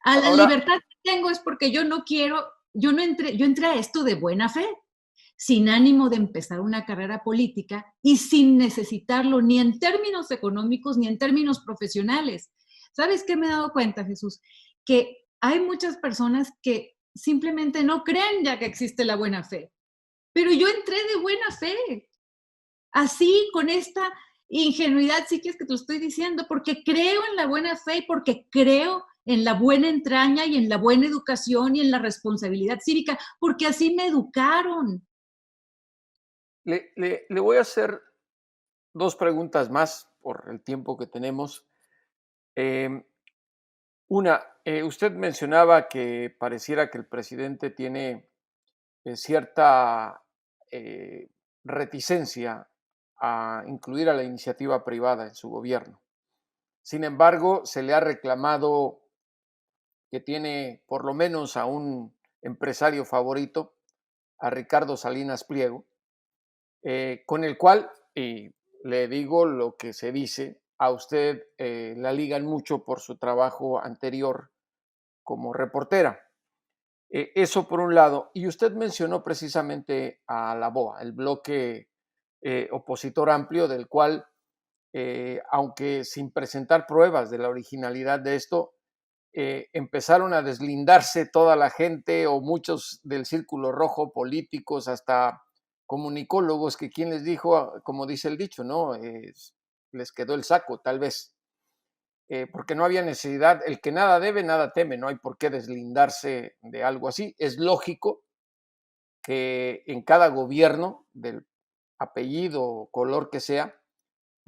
A la Ahora, libertad que tengo es porque yo entré a esto de buena fe, sin ánimo de empezar una carrera política y sin necesitarlo ni en términos económicos ni en términos profesionales. ¿Sabes qué me he dado cuenta, Jesús? Que hay muchas personas que simplemente no creen ya que existe la buena fe. Pero yo entré de buena fe, así, con esta ingenuidad, sí que es que te lo estoy diciendo, porque creo en la buena fe y porque creo en la buena entraña y en la buena educación y en la responsabilidad cívica, porque así me educaron. le voy a hacer 2 preguntas más por el tiempo que tenemos. Una, usted mencionaba que pareciera que el presidente tiene cierta reticencia a incluir a la iniciativa privada en su gobierno. Sin embargo, se le ha reclamado que tiene por lo menos a un empresario favorito, a Ricardo Salinas Pliego, con el cual, y le digo lo que se dice, a usted la ligan mucho por su trabajo anterior como reportera. Eso por un lado. Y usted mencionó precisamente a la BOA, el bloque opositor amplio, del cual, aunque sin presentar pruebas de la originalidad de esto, empezaron a deslindarse toda la gente o muchos del círculo rojo, políticos, hasta comunicólogos, que quien les dijo, como dice el dicho, ¿no? Les quedó el saco, tal vez. Porque no había necesidad, el que nada debe, nada teme, no hay por qué deslindarse de algo así. Es lógico que en cada gobierno, del apellido o color que sea,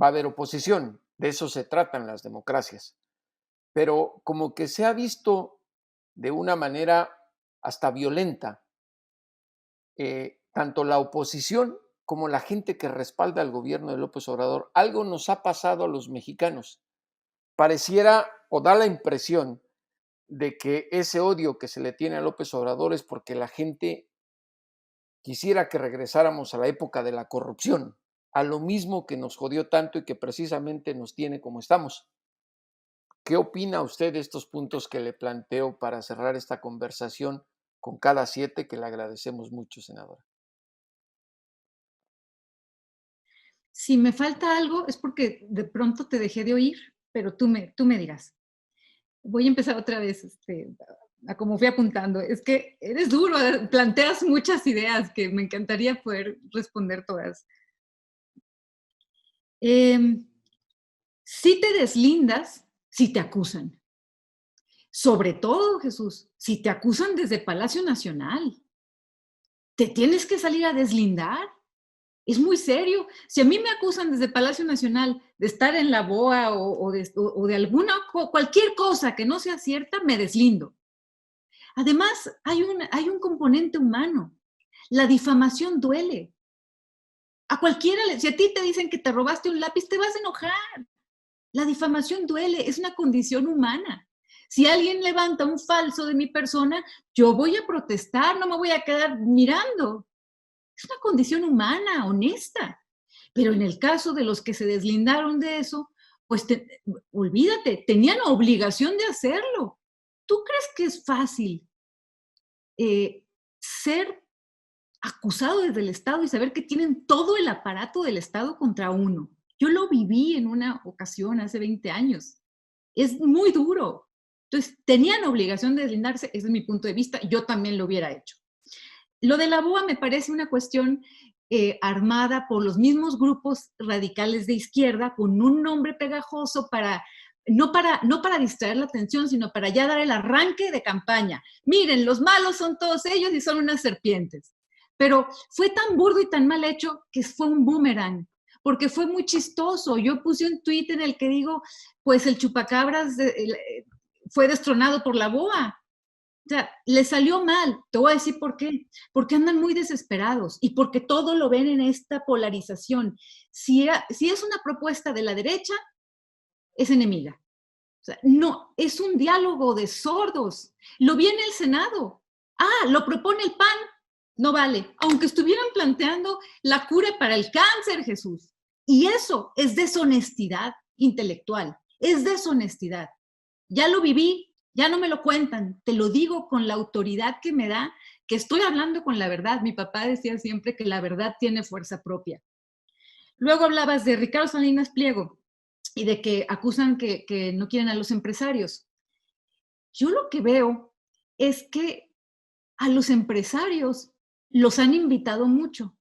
va a haber oposición, de eso se tratan las democracias. Pero como que se ha visto de una manera hasta violenta, tanto la oposición como la gente que respalda al gobierno de López Obrador. Algo nos ha pasado a los mexicanos. Pareciera o da la impresión de que ese odio que se le tiene a López Obrador es porque la gente quisiera que regresáramos a la época de la corrupción, a lo mismo que nos jodió tanto y que precisamente nos tiene como estamos. ¿Qué opina usted de estos puntos que le planteo para cerrar esta conversación con cada 7, que le agradecemos mucho, senadora? Si me falta algo es porque de pronto te dejé de oír. pero tú me dirás. Voy a empezar otra vez, a como fui apuntando. Es que eres duro, planteas muchas ideas que me encantaría poder responder todas. Si te deslindas, si te acusan. Sobre todo, Jesús, si te acusan desde Palacio Nacional, te tienes que salir a deslindar. Es muy serio. Si a mí me acusan desde Palacio Nacional de estar en la BOA o de alguna, cualquier cosa que no sea cierta, me deslindo. Además, hay un componente humano. La difamación duele. A cualquiera, si a ti te dicen que te robaste un lápiz, te vas a enojar. La difamación duele, es una condición humana. Si alguien levanta un falso de mi persona, yo voy a protestar, no me voy a quedar mirando. Es una condición humana, honesta. Pero en el caso de los que se deslindaron de eso, pues olvídate, tenían obligación de hacerlo. ¿Tú crees que es fácil ser acusado desde el Estado y saber que tienen todo el aparato del Estado contra uno? Yo lo viví en una ocasión hace 20 años. Es muy duro. Entonces, tenían obligación de deslindarse, ese es mi punto de vista, yo también lo hubiera hecho. Lo de la BOA me parece una cuestión armada por los mismos grupos radicales de izquierda con un nombre pegajoso no para distraer la atención, sino para ya dar el arranque de campaña. Miren, los malos son todos ellos y son unas serpientes. Pero fue tan burdo y tan mal hecho que fue un boomerang, porque fue muy chistoso. Yo puse un tuit en el que digo, pues el chupacabras fue destronado por la BOA. O sea, le salió mal. Te voy a decir por qué. Porque andan muy desesperados y porque todo lo ven en esta polarización. Si es una propuesta de la derecha, es enemiga. O sea, no, es un diálogo de sordos. Lo vi en el Senado. Lo propone el PAN. No vale. Aunque estuvieran planteando la cura para el cáncer, Jesús. Y eso es deshonestidad intelectual. Es deshonestidad. Ya lo viví. Ya no me lo cuentan, te lo digo con la autoridad que me da, que estoy hablando con la verdad. Mi papá decía siempre que la verdad tiene fuerza propia. Luego hablabas de Ricardo Salinas Pliego y de que acusan que no quieren a los empresarios. Yo lo que veo es que a los empresarios los han invitado mucho.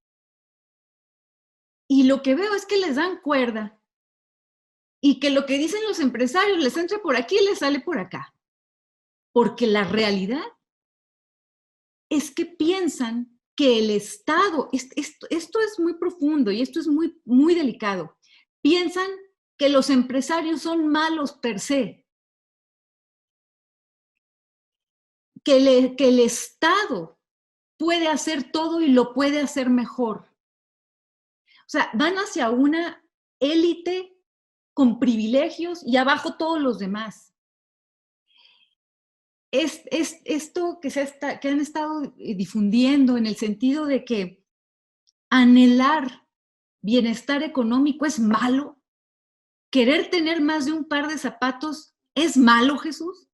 Y lo que veo es que les dan cuerda y que lo que dicen los empresarios les entra por aquí y les sale por acá. Porque la realidad es que piensan que el Estado, esto es muy profundo y esto es muy, muy delicado, piensan que los empresarios son malos per se, que el Estado puede hacer todo y lo puede hacer mejor. O sea, van hacia una élite con privilegios y abajo todos los demás. Es esto que han estado difundiendo en el sentido de que anhelar bienestar económico es malo. ¿Querer tener más de un par de zapatos es malo, Jesús?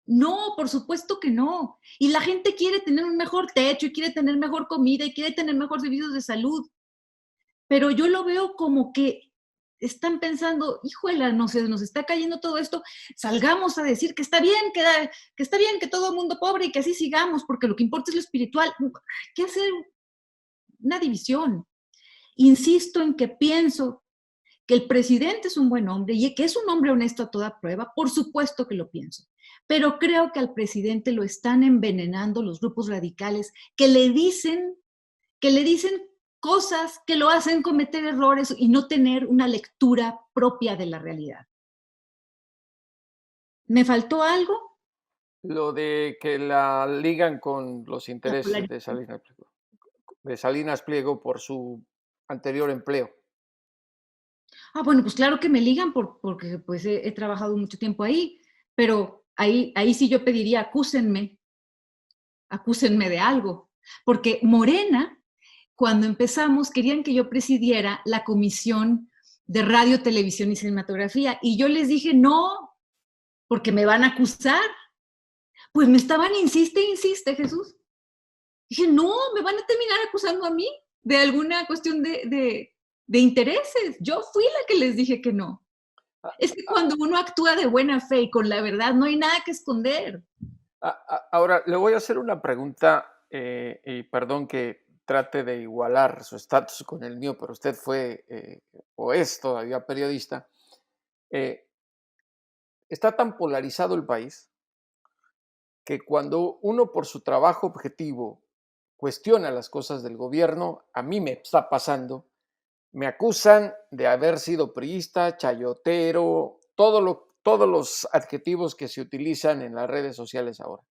No, por supuesto que no. Y la gente quiere tener un mejor techo y quiere tener mejor comida y quiere tener mejor servicios de salud. Pero yo lo veo como que están pensando, híjole, nos está cayendo todo esto, salgamos a decir que está bien, que está bien que todo el mundo pobre y que así sigamos, porque lo que importa es lo espiritual. Hay que hacer una división. Insisto en que pienso que el presidente es un buen hombre y que es un hombre honesto a toda prueba, por supuesto que lo pienso, pero creo que al presidente lo están envenenando los grupos radicales que le dicen cosas que lo hacen cometer errores y no tener una lectura propia de la realidad. ¿Me faltó algo? Lo de que la ligan con los intereses de Salinas Pliego por su anterior empleo. Bueno, pues claro que me ligan porque pues he trabajado mucho tiempo ahí, pero ahí sí yo pediría acúsenme de algo, porque Morena, cuando empezamos, querían que yo presidiera la Comisión de Radio, Televisión y Cinematografía. Y yo les dije, no, porque me van a acusar. Pues me estaban, insiste, Jesús. Dije, no, me van a terminar acusando a mí de alguna cuestión de intereses. Yo fui la que les dije que no. Es que cuando uno actúa de buena fe y con la verdad, no hay nada que esconder. Ahora, le voy a hacer una pregunta, y perdón que trate de igualar su estatus con el mío, pero usted fue o es todavía periodista. Eh, Está tan polarizado el país que cuando uno por su trabajo objetivo cuestiona las cosas del gobierno, a mí me está pasando, me acusan de haber sido priista, chayotero, todos los adjetivos que se utilizan en las redes sociales ahora.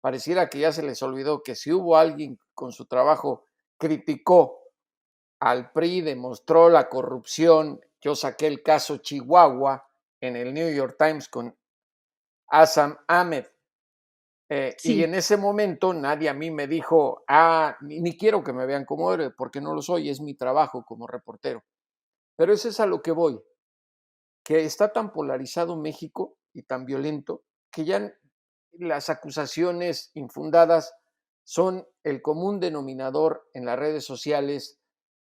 Pareciera que ya se les olvidó que si hubo alguien con su trabajo criticó al PRI, demostró la corrupción. Yo saqué el caso Chihuahua en el New York Times con Assam Ahmed. Y Sí, en ese momento nadie a mí me dijo, ni quiero que me vean como héroe, porque no lo soy, es mi trabajo como reportero. Pero eso es a lo que voy, que está tan polarizado México y tan violento que ya las acusaciones infundadas son el común denominador en las redes sociales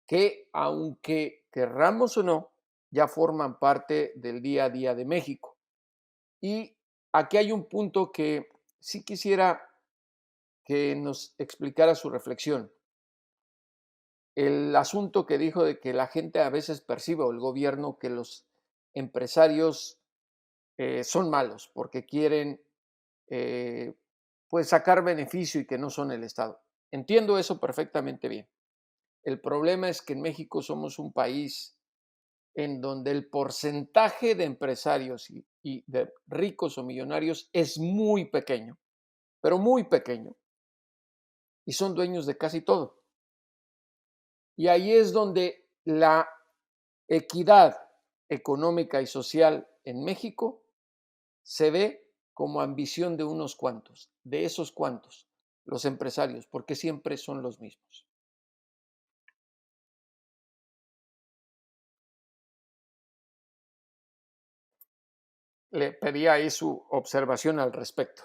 que, aunque querramos o no, ya forman parte del día a día de México. Y aquí hay un punto que sí quisiera que nos explicara su reflexión. El asunto que dijo de que la gente a veces percibe, o el gobierno, que los empresarios son malos porque quieren eh, pues sacar beneficio y que no son el Estado. Entiendo eso perfectamente bien. El problema es que en México somos un país en donde el porcentaje de empresarios y de ricos o millonarios es muy pequeño, pero muy pequeño, y son dueños de casi todo. Y ahí es donde la equidad económica y social en México se ve como ambición de unos cuantos, de esos cuantos, los empresarios, porque siempre son los mismos. Le pedía ahí su observación al respecto.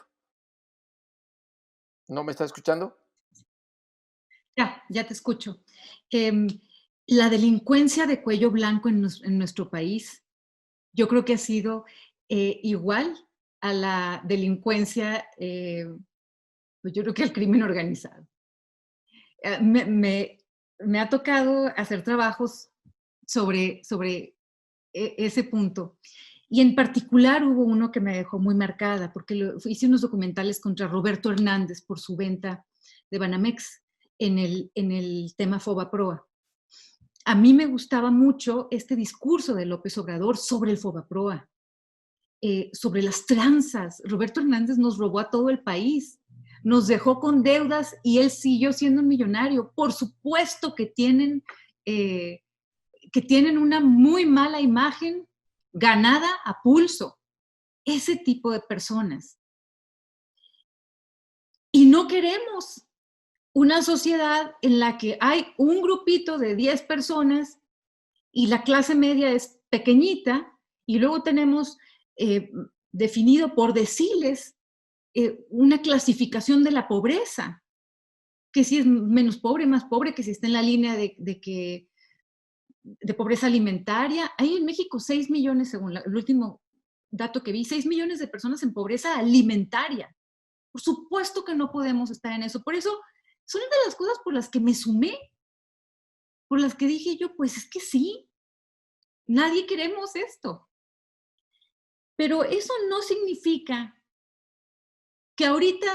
¿No me está escuchando? ya te escucho. Em, la delincuencia de cuello blanco en nuestro país, yo creo que ha sido igual a la delincuencia, pues yo creo que al crimen organizado. Eh, me, me- Me ha tocado hacer trabajos sobre ese punto. Y en particular hubo uno que me dejó muy marcada, porque hice unos documentales contra Roberto Hernández por su venta de Banamex en el tema Fobaproa. A mí me gustaba mucho este discurso de López Obrador sobre el Fobaproa, sobre las tranzas. Roberto Hernández nos robó a todo el país, nos dejó con deudas y él siguió siendo un millonario. Por supuesto eh, que tienen una muy mala imagen ganada a pulso, ese tipo de personas. Y no queremos una sociedad en la que hay un grupito de 10 personas y la clase media es pequeñita y luego tenemos eh, definido por deciles una clasificación de la pobreza, que si es menos pobre, más pobre, que si está en la línea de pobreza alimentaria. Hay en México 6 millones, según el último dato que vi, 6 millones de personas en pobreza alimentaria. Por supuesto que no podemos estar en eso. Por eso son de las cosas por las que me sumé, por las que dije yo, pues es que sí, nadie queremos esto. Pero eso no significa que ahorita,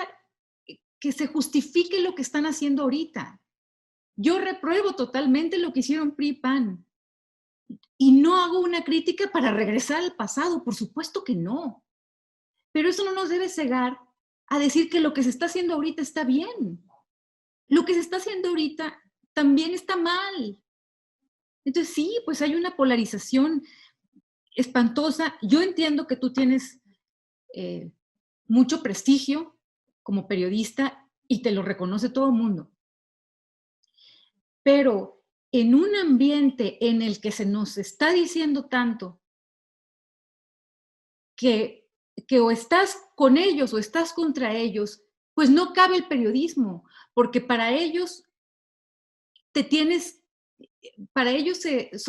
que se justifique lo que están haciendo ahorita. Yo repruebo totalmente lo que hicieron PRI y PAN. Y no hago una crítica para regresar al pasado, por supuesto que no. Pero eso no nos debe cegar a decir que lo que se está haciendo ahorita está bien. Lo que se está haciendo ahorita también está mal. Entonces sí, pues hay una polarización espantosa. Yo entiendo que tú tienes eh, mucho prestigio como periodista y te lo reconoce todo el mundo. Pero en un ambiente en el que se nos está diciendo tanto que, que o estás con ellos o estás contra ellos, pues no cabe el periodismo, porque para ellos te tienes, para ellos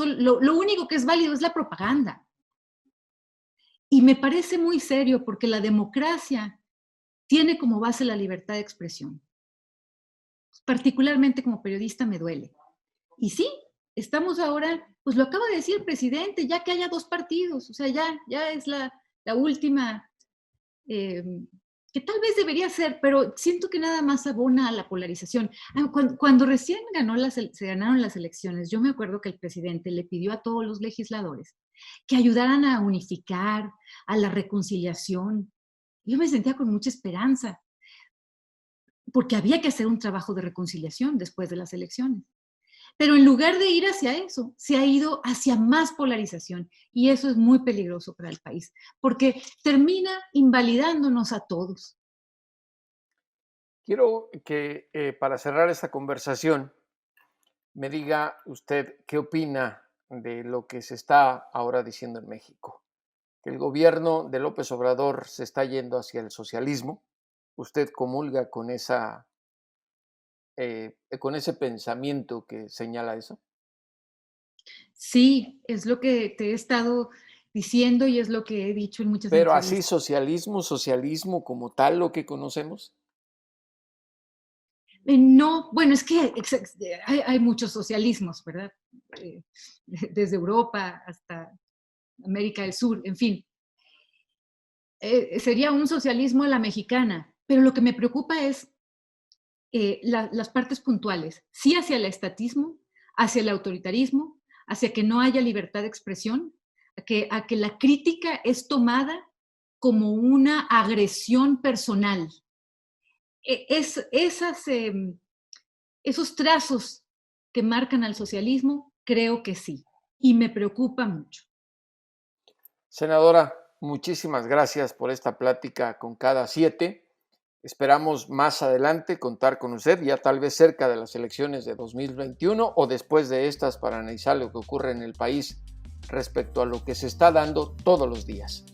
lo único que es válido es la propaganda. Y me parece muy serio porque la democracia tiene como base la libertad de expresión. Particularmente como periodista me duele. Y sí, estamos ahora, pues lo acaba de decir el presidente, ya que haya 2 partidos, o sea, ya es la última, que tal vez debería ser, pero siento que nada más abona a la polarización. Cuando recién se ganaron las elecciones, yo me acuerdo que el presidente le pidió a todos los legisladores que ayudaran a unificar, a la reconciliación. Yo me sentía con mucha esperanza, porque había que hacer un trabajo de reconciliación después de las elecciones. Pero en lugar de ir hacia eso, se ha ido hacia más polarización y eso es muy peligroso para el país, porque termina invalidándonos a todos. Quiero que para cerrar esta conversación me diga usted qué opina de lo que se está ahora diciendo en México, que el gobierno de López Obrador se está yendo hacia el socialismo. ¿Usted comulga con con ese pensamiento que señala eso? Sí, es lo que te he estado diciendo y es lo que he dicho en muchas Pero así entrevistas. socialismo como tal, lo que conocemos. No, bueno, es que hay muchos socialismos, ¿verdad? Desde Europa hasta América del Sur, en fin. Sería un socialismo a la mexicana, pero lo que me preocupa es las partes puntuales, sí hacia el estatismo, hacia el autoritarismo, hacia que no haya libertad de expresión, a que la crítica es tomada como una agresión personal. Esos trazos que marcan al socialismo, creo que sí, y me preocupa mucho. Senadora, muchísimas gracias por esta plática con Cada 7. Esperamos más adelante contar con usted, ya tal vez cerca de las elecciones de 2021 o después de estas, para analizar lo que ocurre en el país respecto a lo que se está dando todos los días.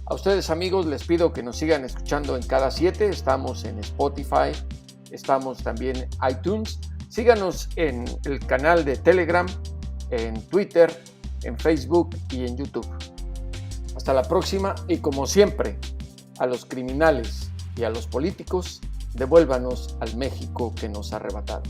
A ustedes, amigos, les pido que nos sigan escuchando en Cada 7. Estamos en Spotify, estamos también en iTunes. Síganos en el canal de Telegram, en Twitter, en Facebook y en YouTube. Hasta la próxima y, como siempre, a los criminales y a los políticos, devuélvanos al México que nos ha arrebatado.